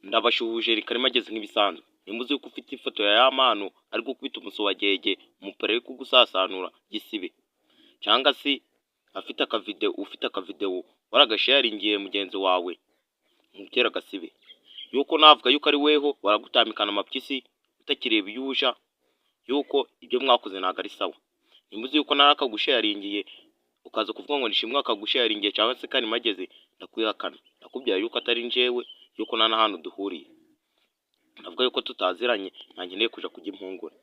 Ndabashuhuje rikarimo ageze nk'ibisanzwe. Nimuzi yuko ufite ifoto ya Yamano ari gukubita umusuwagege umupira ari kugusasanura gisibe, cyangwa se ufite akavideo waragasharingiye mugenzi wawe umutera gasibe, yuko navuga yuko ari weho waragutambikana amapyisi utakireba iyo uja, yuko ibyo mwakoze ntago ari sawa. Nimuzi yuko narakagusharingiye ukaza kuvuga ngo nishimwe akagusharingiye cyangwa se kari mageze, ndakwihakana ndakubwira yuko atari njyewe, yuko nta n'ahantu duhuriye, ndavuga yuko tutaziranye, ntankeneye kuja kujya impungure.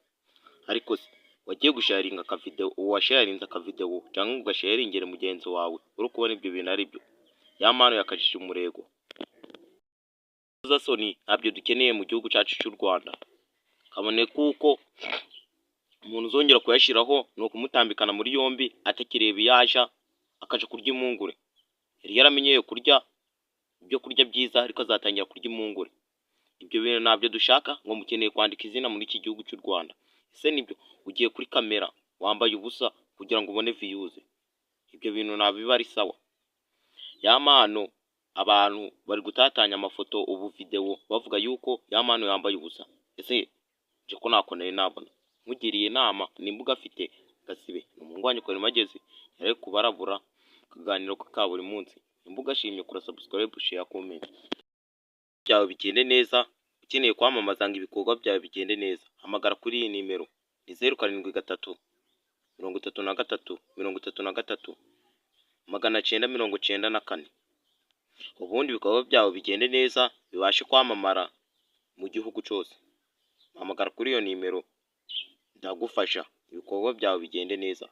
Ariko se wagiye gusharinga akavideo, uwasharinze akavideo cyangwa ugasharingire mugenzi wawe uri kubona ibyo bintu ari byo? Yamano yakajije umurego. Soni ntabyo dukeneye mu gihugu cyacu cy'u Rwanda, kabone kuko umuntu uzongera kuyashiraho ni ukumutambikana muri yombi atakireba iyaja akaja kurya impungure. Yari yaramenyeye kurya ibyo kurya byiza ariko azatangira kurya impungure. Ibyo bintu ntabyo dushaka, ngo mukeneye kwandika izina muri iki gihugu cy'u Rwanda. Ese nibyo ugiye kuri kamera wambaye ubusa kugira ngo ubone views? Ibyo bintu ntabiba ari sawa. Yamano abantu bari gutatanya amafoto ubu video bavuga yuko Yamano yambaye ubusa. Ese je ko nakoneye nabona mugiriye inama nimbuga afite gasibe umungwanye ko magezi yari kubarabura kuganiro ka buri munsi. Imbuga ashimye kura subscribe, share, comment byawe bigende neza. Ukeneye kwamamaza ngo ibikorwa byawe bigende neza, hamagara kuri iyi nimero ni 07 33 33 994. Ubundi ibikorwa byawe bigende neza, bibashe kwamamara mu gihugu cyose. Hamagara kuri iyo nimero ndagufasha ibikorwa byawe bigende neza.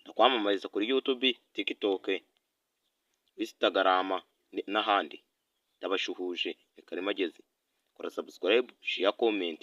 Ndakwamamariza kuri YouTube, TikTok, Instagram n'ahandi. Ndabashuhuje rikarimo ageze. Kora subscribe, share, comment.